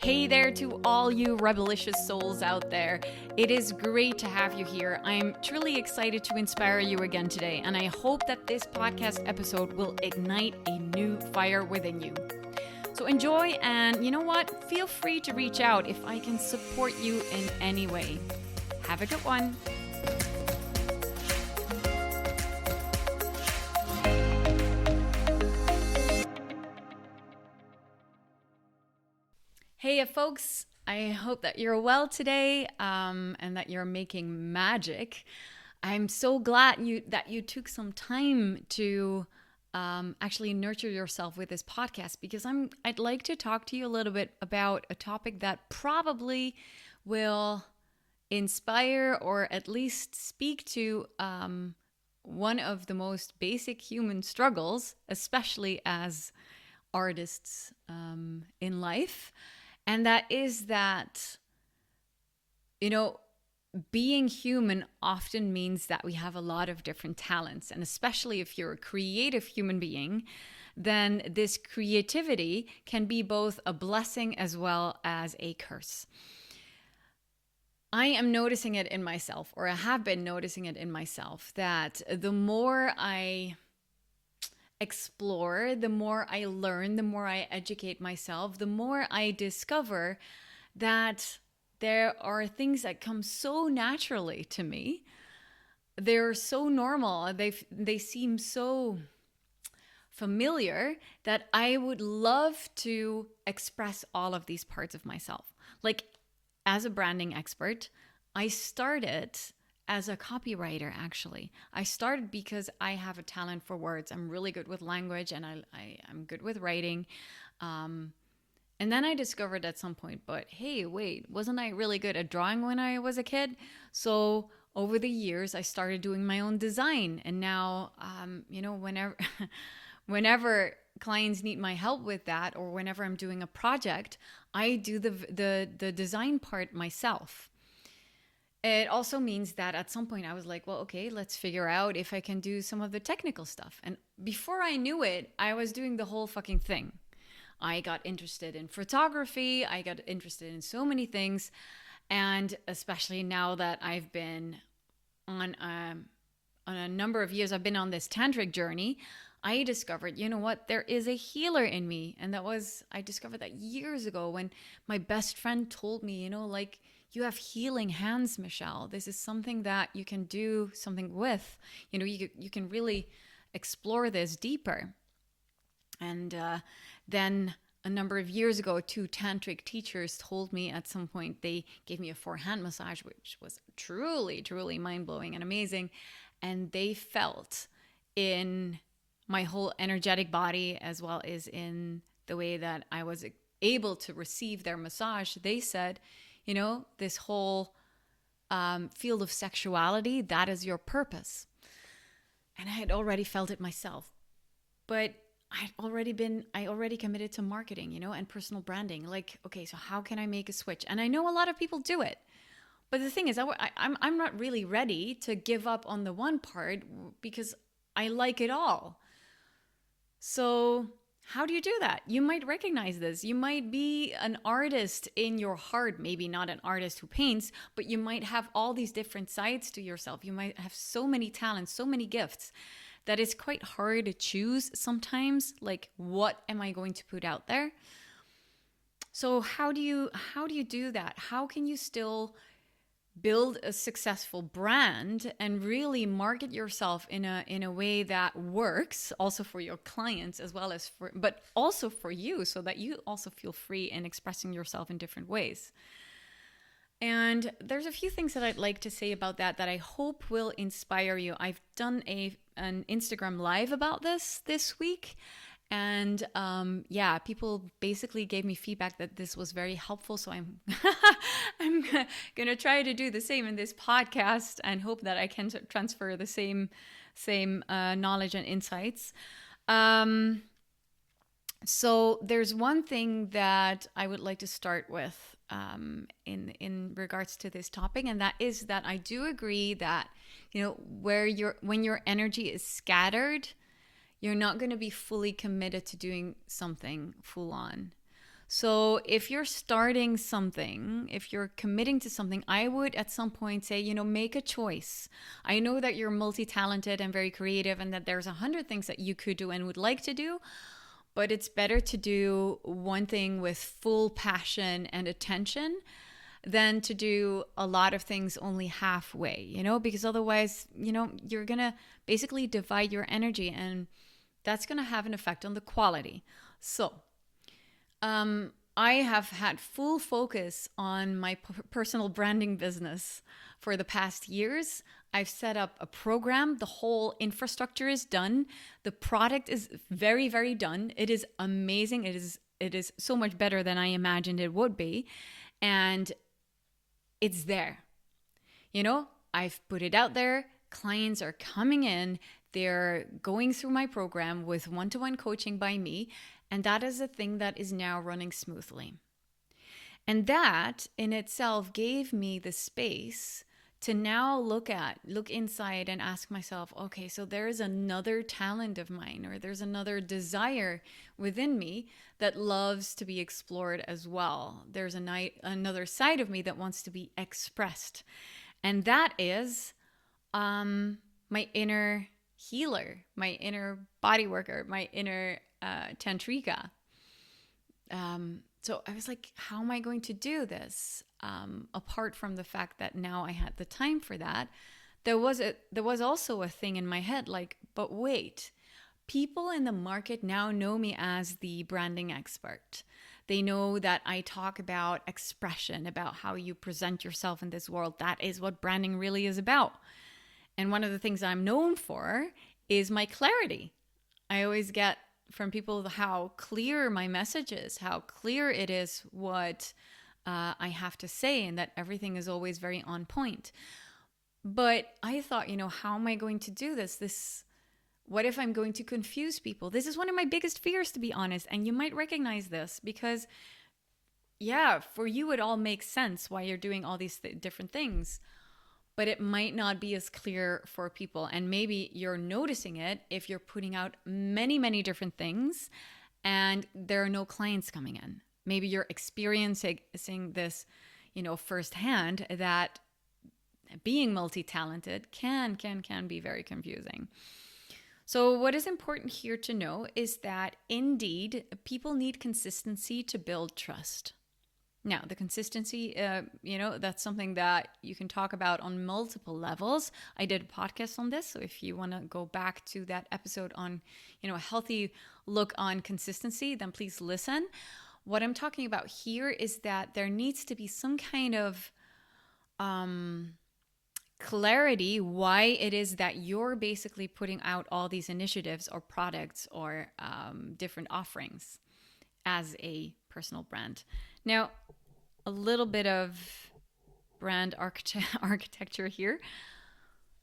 Hey there to all you rebellious souls out there. It is great to have you here. I'm truly excited to inspire you again today, and I hope that this podcast episode will ignite a new fire within you. So enjoy, and you know what? Feel free to reach out if I can support you in any way. Have a good one. Hey folks, I hope that you're well today and that you're making magic. I'm so glad that you took some time to actually nurture yourself with this podcast, because I'd like to talk to you a little bit about a topic that probably will inspire or at least speak to one of the most basic human struggles, especially as artists in life. And that is that, being human often means that we have a lot of different talents. And especially if you're a creative human being, then this creativity can be both a blessing as well as a curse. I am noticing it in myself, or I have been noticing it in myself, that the more I explore, the more I learn, the more I educate myself, the more I discover that there are things that come so naturally to me. They're so normal. They seem so familiar that I would love to express all of these parts of myself. Like, as a branding expert, I started as a copywriter. Actually, I started because I have a talent for words. I'm really good with language, and I'm good with writing. And then I discovered at some point, but hey, wait, wasn't I really good at drawing when I was a kid? So over the years, I started doing my own design. And now, whenever clients need my help with that, or whenever I'm doing a project, I do the design part myself. It also means that at some point I was like, well, okay, let's figure out if I can do some of the technical stuff. And before I knew it, I was doing the whole fucking thing. I got interested in photography. I got interested in so many things. And especially now that I've been on a number of years, I've been on this tantric journey, I discovered, you know what, there is a healer in me. And I discovered that years ago when my best friend told me, you have healing hands, Michelle. This is something that you can do something with. You can really explore this deeper. And then a number of years ago, 2 tantric teachers told me at some point, they gave me a 4-hand massage, which was truly, truly mind-blowing and amazing. And they felt in my whole energetic body, as well as in the way that I was able to receive their massage. They said, this whole field of sexuality, that is your purpose. And I had already felt it myself. But I already committed to marketing, and personal branding. Like, okay, so how can I make a switch? And I know a lot of people do it. But the thing is, I'm not really ready to give up on the one part because I like it all. So how do you do that? You might recognize this. You might be an artist in your heart, maybe not an artist who paints, but you might have all these different sides to yourself. You might have so many talents, so many gifts, that it's quite hard to choose sometimes, like, what am I going to put out there? So how do you do that? How can you still build a successful brand and really market yourself in a way that works also for your clients, as well as but also for you, so that you also feel free in expressing yourself in different ways? And there's a few things that I'd like to say about that I hope will inspire you. I've done an Instagram live about this week. And people basically gave me feedback that this was very helpful. So I'm going to try to do the same in this podcast and hope that I can transfer the same knowledge and insights. So there's one thing that I would like to start with in regards to this topic, and that is that I do agree that, when your energy is scattered, you're not going to be fully committed to doing something full on. So if you're starting something, if you're committing to something, I would at some point say, make a choice. I know that you're multi-talented and very creative and that there's 100 things that you could do and would like to do, but it's better to do one thing with full passion and attention than to do a lot of things only halfway, because otherwise, you're going to basically divide your energy, and that's going to have an effect on the quality. So, I have had full focus on my personal branding business for the past years. I've set up a program. The whole infrastructure is done. The product is very, very done. It is amazing. It is so much better than I imagined it would be. And it's there. I've put it out there. Clients are coming in. They're going through my program with one-to-one coaching by me. And that is a thing that is now running smoothly. And that in itself gave me the space to now look inside and ask myself, okay, so there is another talent of mine, or there's another desire within me that loves to be explored as well. There's another side of me that wants to be expressed. And that is my inner healer, my inner body worker, my inner tantrika. So I was like, how am I going to do this? Apart from the fact that now I had the time for that, there was also a thing in my head like, but wait, people in the market now know me as the branding expert. They know that I talk about expression, about how you present yourself in this world. That is what branding really is about. And one of the things I'm known for is my clarity. I always get from people how clear my message is, how clear it is what I have to say, and that everything is always very on point. But I thought, how am I going to do this? What if I'm going to confuse people? This is one of my biggest fears, to be honest. And you might recognize this because, for you, it all makes sense why you're doing all these different things. But it might not be as clear for people. And maybe you're noticing it if you're putting out many, many different things and there are no clients coming in. Maybe you're experiencing this, firsthand, that being multi-talented can be very confusing. So what is important here to know is that indeed people need consistency to build trust. Now, the consistency, that's something that you can talk about on multiple levels. I did a podcast on this. So if you want to go back to that episode on, a healthy look on consistency, then please listen. What I'm talking about here is that there needs to be some kind of clarity why it is that you're basically putting out all these initiatives or products or different offerings as a personal brand. Now, a little bit of brand architecture here.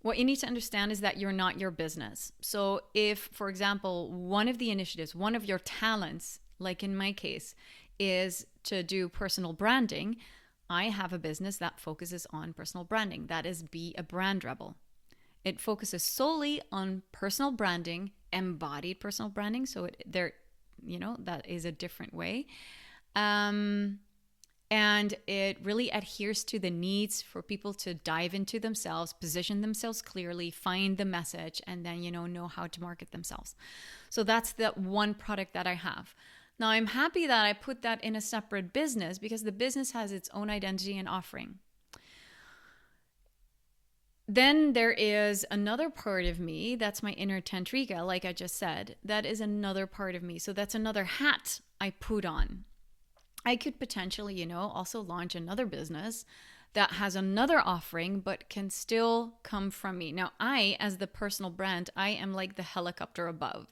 What you need to understand is that you're not your business. So if, for example, one of the initiatives, one of your talents, like in my case, is to do personal branding, I have a business that focuses on personal branding. That is Be a Brand Rebel. It focuses solely on personal branding, embodied personal branding. So that is a different way. And it really adheres to the needs for people to dive into themselves, position themselves clearly, find the message, and then, know how to market themselves. So that's the one product that I have. Now, I'm happy that I put that in a separate business because the business has its own identity and offering. Then there is another part of me, that's my inner tantrika, like I just said. That is another part of me. So that's another hat I put on. I could potentially, also launch another business that has another offering, but can still come from me. Now, I, as the personal brand, I am like the helicopter above.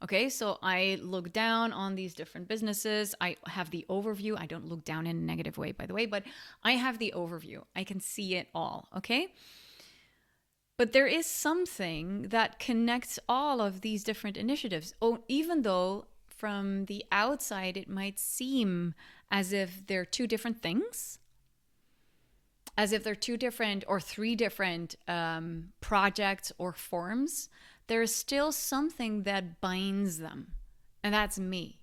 Okay, so I look down on these different businesses. I have the overview. I don't look down in a negative way, by the way, but I have the overview. I can see it all, okay? But there is something that connects all of these different initiatives. Oh, even though from the outside, it might seem as if they're two different things, as if they're two different or three different projects or forms. There is still something that binds them, and that's me.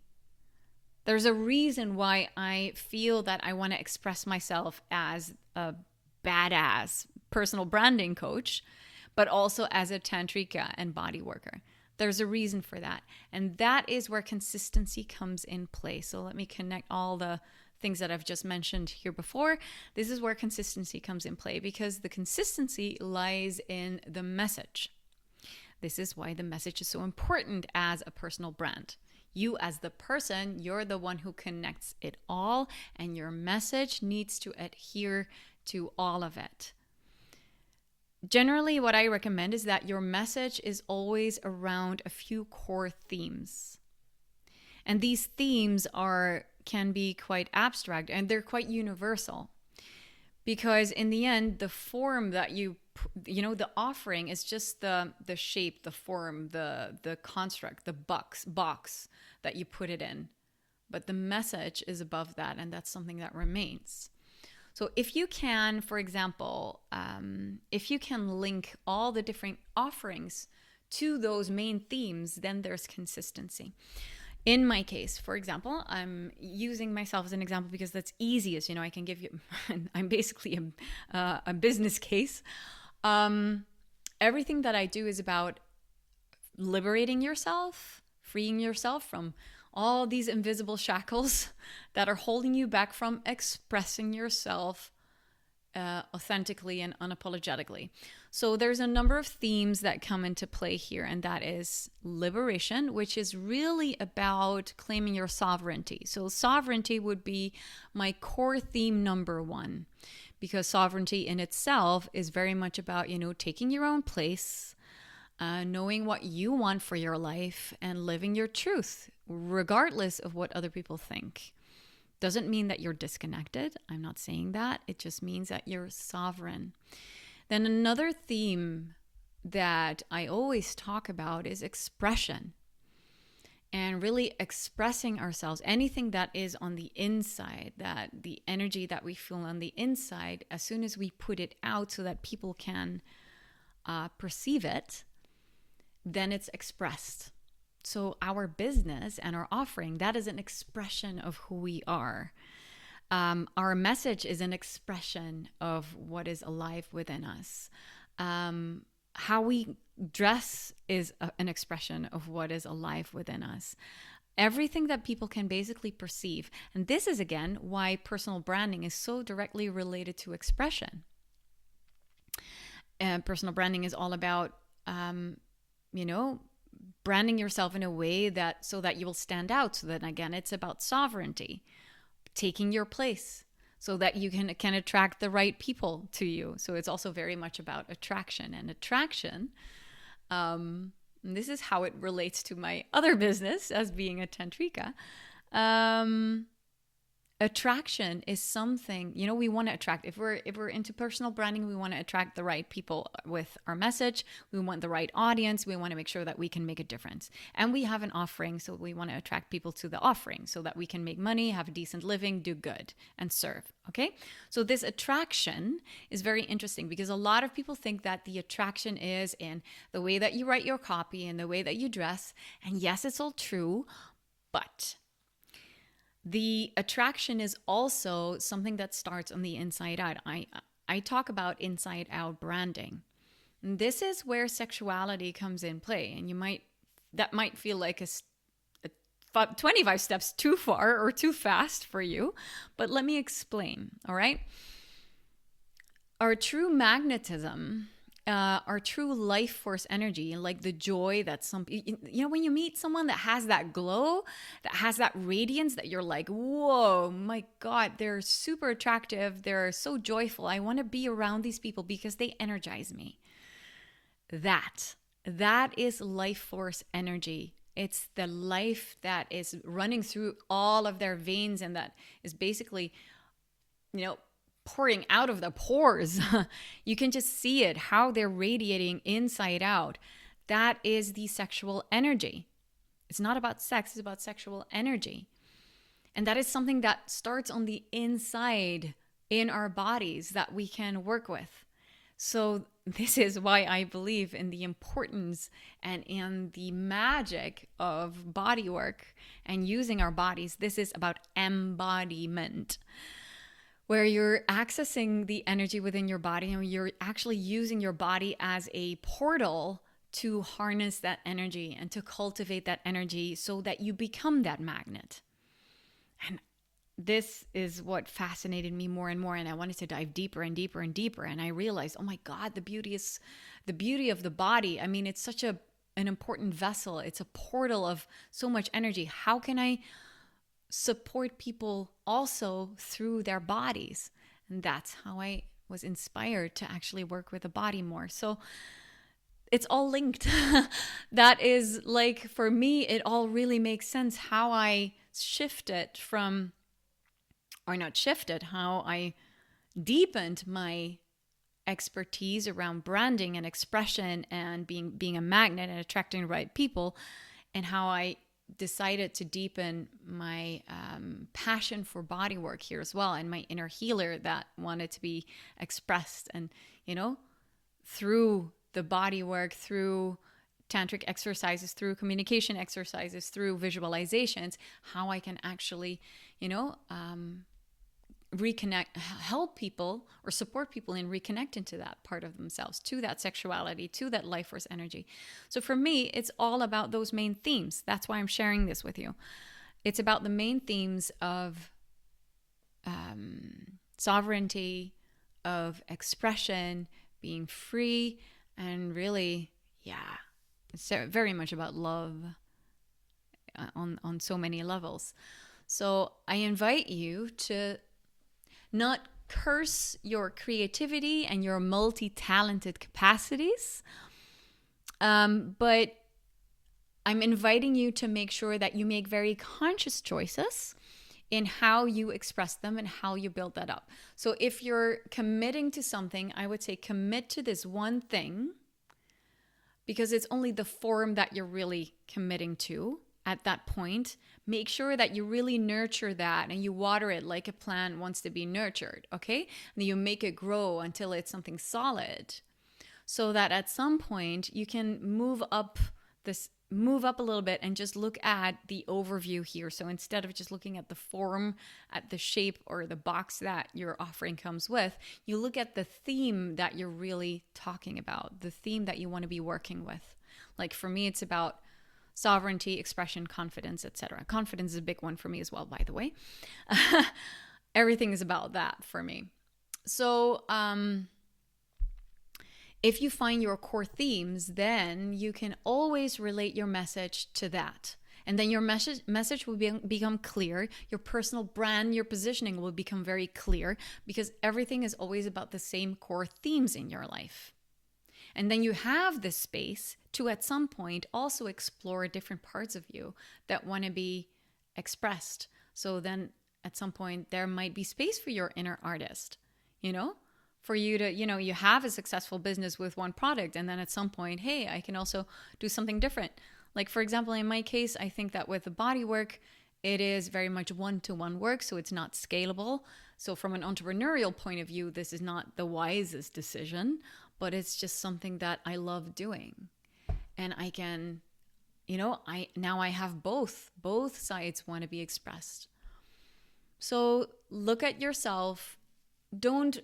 There's a reason why I feel that I want to express myself as a badass personal branding coach, but also as a tantrika and body worker. There's a reason for that. And that is where consistency comes in play. So let me connect all the things that I've just mentioned here before. This is where consistency comes in play, because the consistency lies in the message. This is why the message is so important as a personal brand. You as the person, you're the one who connects it all, and your message needs to adhere to all of it. Generally, what I recommend is that your message is always around a few core themes. And these themes can be quite abstract, and they're quite universal. Because in the end, the form that the offering is just the shape, the form, the construct, the box that you put it in. But the message is above that, and that's something that remains. So if you can, for example, if you can link all the different offerings to those main themes, then there's consistency. In my case, for example, I'm using myself as an example because that's easiest. I can give you, I'm basically a business case. Everything that I do is about liberating yourself, freeing yourself from all these invisible shackles that are holding you back from expressing yourself authentically and unapologetically. So there's a number of themes that come into play here, and that is liberation, which is really about claiming your sovereignty. So sovereignty would be my core theme number one, because sovereignty in itself is very much about, taking your own place, knowing what you want for your life, and living your truth, regardless of what other people think. Doesn't mean that you're disconnected. I'm not saying that. It just means that you're sovereign. Then another theme that I always talk about is expression, and really expressing ourselves. Anything that is on the inside, that the energy that we feel on the inside, as soon as we put it out so that people can perceive it, then it's expressed. So our business and our offering, that is an expression of who we are. Our message is an expression of what is alive within us. How we dress is an expression of what is alive within us. Everything that people can basically perceive. And this is, again, why personal branding is so directly related to expression. Personal branding is all about, branding yourself in a way so that you will stand out. So then again, it's about sovereignty, taking your place so that you can attract the right people to you. So it's also very much about attraction. And attraction, this is how it relates to my other business as being a tantrika. Attraction is something, we want to attract. If we're into personal branding, we want to attract the right people with our message. We want the right audience. We want to make sure that we can make a difference. And we have an offering, so we want to attract people to the offering so that we can make money, have a decent living, do good, and serve. Okay? So this attraction is very interesting because a lot of people think that the attraction is in the way that you write your copy and the way that you dress. And yes, it's all true, but the attraction is also something that starts on the inside out. I talk about inside out branding. And this is where sexuality comes in play. And that might feel like a 25 steps too far or too fast for you. But let me explain, all right? Our true magnetism, our true life force energy, like the joy that when you meet someone that has that glow, that has that radiance, that you're like, whoa, my God, they're super attractive. They're so joyful. I want to be around these people because they energize me. That is life force energy. It's the life that is running through all of their veins and that is basically, pouring out of the pores. You can just see it, how they're radiating inside out. That is the sexual energy. It's not about sex, it's about sexual energy. And that is something that starts on the inside in our bodies that we can work with. So this is why I believe in the importance and in the magic of body work and using our bodies. This is about embodiment, where you're accessing the energy within your body and you're actually using your body as a portal to harness that energy and to cultivate that energy so that you become that magnet. And this is what fascinated me more and more, and I wanted to dive deeper and deeper and deeper. And I realized, oh my God, the beauty of the body. I mean, it's such an important vessel. It's a portal of so much energy. How can I support people also through their bodies? And that's how I was inspired to actually work with the body more. So it's all linked. That is, like, for me, it all really makes sense how I shifted from, or not shifted, how I deepened my expertise around branding and expression and being a magnet and attracting the right people, and how I decided to deepen my passion for body work here as well, and my inner healer that wanted to be expressed. And, through the body work, through tantric exercises, through communication exercises, through visualizations, how I can actually, reconnect, help people or support people in reconnecting to that part of themselves, to that sexuality, to that life force energy. So for me, it's all about those main themes. That's why I'm sharing this with you. It's about the main themes of sovereignty, of expression, being free, and really, it's very much about love on so many levels. So I invite you to not curse your creativity and your multi-talented capacities, but I'm inviting you to make sure that you make very conscious choices in how you express them and how you build that up. So if you're committing to something, I would say commit to this one thing, because it's only the form that you're really committing to at that point. Make sure that you really nurture that and you water it like a plant wants to be nurtured, okay? And you make it grow until it's something solid, so that at some point you can move up a little bit and just look at the overview here. So instead of just looking at the form, at the shape or the box that your offering comes with, you look at the theme that you're really talking about, the theme that you want to be working with. Like for me, it's about sovereignty, expression, confidence, etc. Confidence is a big one for me as well, by the way. Everything is about that for me. So, if you find your core themes, then you can always relate your message to that. And then your message will become clear. Your personal brand, your positioning will become very clear, because everything is always about the same core themes in your life. And then you have this space to, at some point, also explore different parts of you that want to be expressed. So then at some point, there might be space for your inner artist, for you to, you have a successful business with one product, and then at some point, hey, I can also do something different. Like, for example, in my case, I think that with the body work, it is very much one-to-one work, so it's not scalable. So from an entrepreneurial point of view, this is not the wisest decision, but it's just something that I love doing. And I can, I have both sides want to be expressed. So look at yourself. Don't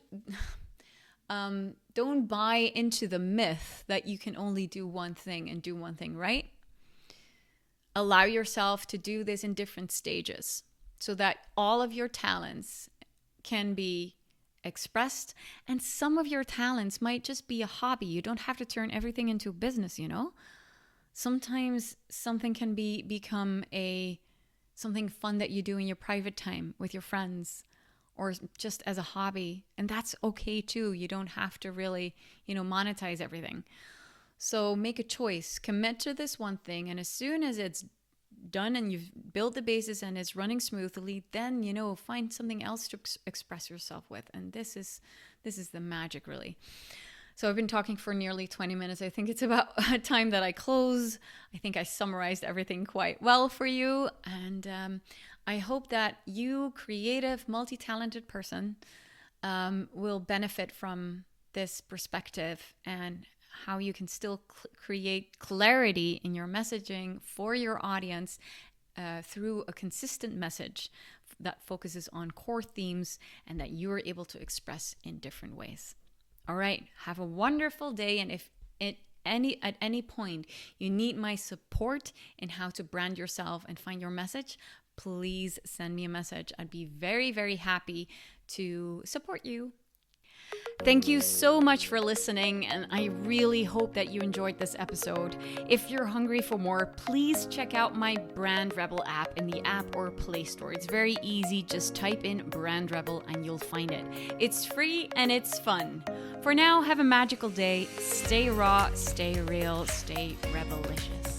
buy into the myth that you can only do one thing and do one thing, right? Allow yourself to do this in different stages so that all of your talents can be expressed. And some of your talents might just be a hobby. You don't have to turn everything into a business, Sometimes something can become something fun that you do in your private time with your friends, or just as a hobby. And that's okay too. You don't have to really, monetize everything. So make a choice, commit to this one thing. And as soon as it's done and you've built the basis and it's running smoothly, then, find something else to express yourself with. And this is the magic, really. So I've been talking for nearly 20 minutes. I think it's about time that I close. I think I summarized everything quite well for you. And I hope that you, creative, multi-talented person, will benefit from this perspective and how you can still create clarity in your messaging for your audience through a consistent message that focuses on core themes and that you are able to express in different ways. All right, have a wonderful day. And if at any point you need my support in how to brand yourself and find your message, please send me a message. I'd be very, very happy to support you. Thank you so much for listening, and I really hope that you enjoyed this episode. If you're hungry for more, please check out my Brand Rebel app in the App or Play Store. It's very easy. Just type in Brand Rebel and you'll find it. It's free and it's fun. For now, have a magical day. Stay raw, stay real, stay rebelicious.